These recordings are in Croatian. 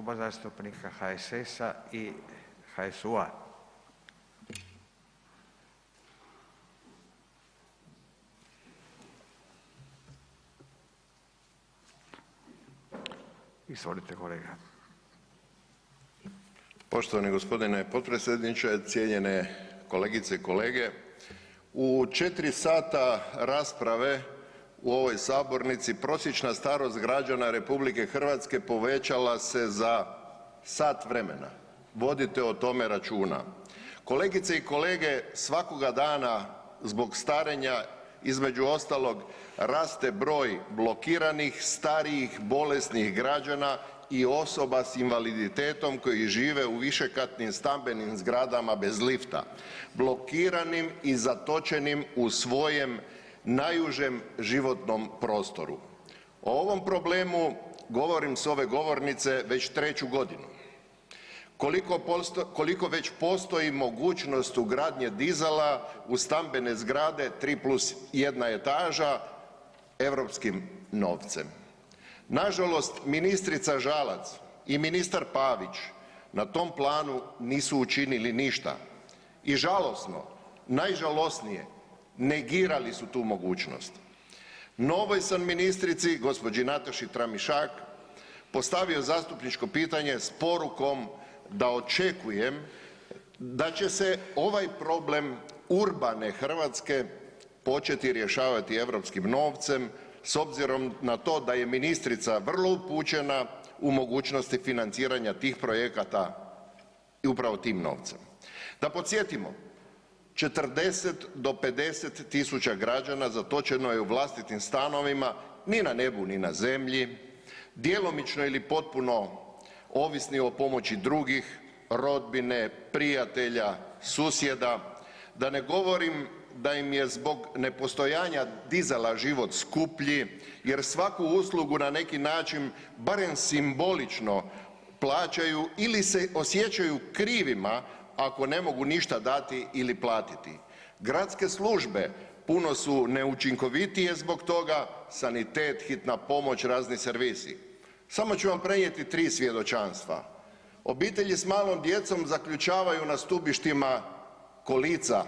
Kluba zastupnika HSS-a i HSU-a. Izvolite kolega. Poštovani gospodine potpredsjedniče, cijenjene kolegice i kolege. U 4 sata rasprave u ovoj sabornici prosječna starost građana RH povećala se za sat vremena. Vodite o tome računa. Kolegice i kolege, svakoga dana zbog starenja između ostalog raste broj blokiranih, starijih, bolesnih građana i osoba s invaliditetom koji žive u višekatnim stambenim zgradama bez lifta, blokiranim i zatočenim u svojem najužem životnom prostoru. O ovom problemu govorim s ove govornice već 3. godinu. Koliko već postoji mogućnost ugradnje dizala u stambene zgrade 3+1 etaža europskim novcem. Nažalost, ministrica Žalac i ministar Pavić na tom planu nisu učinili ništa. I žalosno, najžalosnije, negirali su tu mogućnost. Novoj sam ministrici, gđi. Nataši Tramišak, postavio zastupničko pitanje s porukom da očekujem da će se ovaj problem urbane Hrvatske početi rješavati europskim novcem s obzirom na to da je ministrica vrlo upućena u mogućnosti financiranja tih projekata i upravo tim novcem. Da podsjetimo, 40 do 50 000 građana zatočeno je u vlastitim stanovima, ni na nebu ni na zemlji, djelomično ili potpuno ovisni o pomoći drugih, rodbine, prijatelja, susjeda, da ne govorim da im je zbog nepostojanja dizala život skuplji jer svaku uslugu na neki način barem simbolično plaćaju ili se osjećaju krivima ako ne mogu ništa dati ili platiti. Gradske službe puno su neučinkovitije zbog toga, sanitet, hitna pomoć, razni servisi. Samo ću vam prenijeti 3 svjedočanstva. Obitelji s malom djecom zaključavaju na stubištima kolica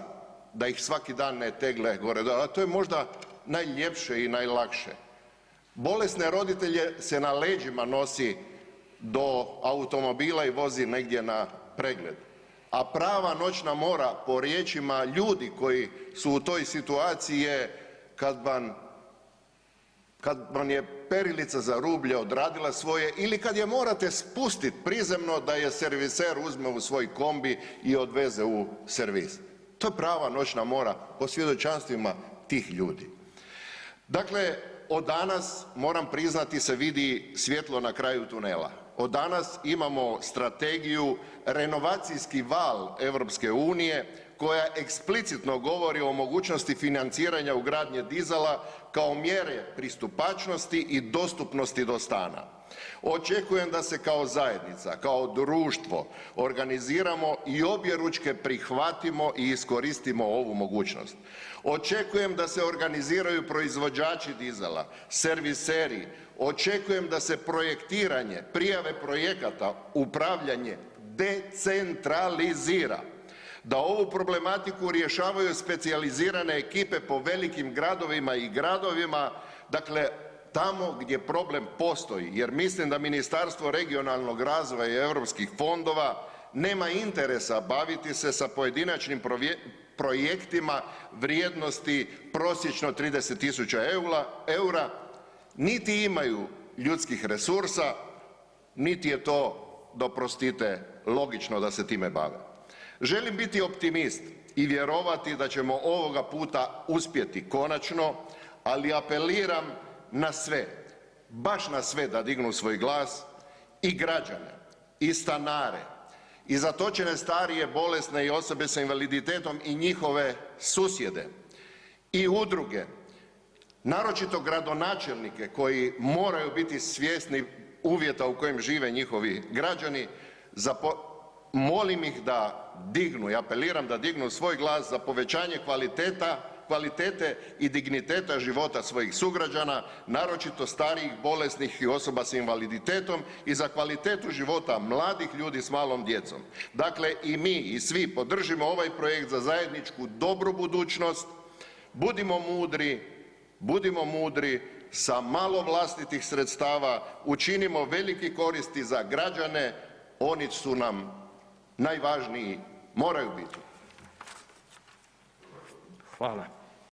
da ih svaki dan ne tegle gore, a to je možda najljepše i najlakše. Bolesne roditelje se na leđima nosi do automobila i vozi negdje na pregled. A prava noćna mora po riječima ljudi koji su u toj situaciji je kad vam je perilica za rublje odradila svoje ili kad je morate spustiti prizemno da je serviser uzme u svoj kombi i odveze u servis. To je prava noćna mora po svjedočanstvima tih ljudi. Dakle, od danas moram priznati se vidi svjetlo na kraju tunela. Od danas imamo strategiju, renovacijski val EU koja eksplicitno govori o mogućnosti financiranja ugradnje dizala kao mjere pristupačnosti i dostupnosti do stana. Očekujem da se kao zajednica, kao društvo organiziramo i objeručke prihvatimo i iskoristimo ovu mogućnost. Očekujem da se organiziraju proizvođači dizala, serviseri, očekujem da se projektiranje, prijave projekata, upravljanje decentralizira. Da ovu problematiku rješavaju specijalizirane ekipe po velikim gradovima i gradovima, dakle tamo gdje problem postoji jer mislim da Ministarstvo regionalnog razvoja i europskih fondova nema interesa baviti se sa pojedinačnim projektima vrijednosti prosječno 30.000 eura, niti imaju ljudskih resursa, niti je to, da oprostite, logično da se time bave. Želim biti optimist i vjerovati da ćemo ovoga puta uspjeti konačno, ali apeliram na sve, baš na sve da dignu svoj glas i građane i stanare i zatočene starije, bolesne i osobe sa invaliditetom i njihove susjede i udruge, naročito gradonačelnike koji moraju biti svjesni uvjeta u kojem žive njihovi građani, molim ih da dignu i apeliram da dignu svoj glas za povećanje kvaliteta kvalitete i digniteta života svojih sugrađana, naročito starijih, bolesnih i osoba s invaliditetom i za kvalitetu života mladih ljudi s malom djecom. Dakle, i mi i svi podržimo ovaj projekt za zajedničku dobru budućnost, budimo mudri, sa malo vlastitih sredstava, učinimo velike koristi za građane, oni su nam najvažniji, moraju biti. Hvala.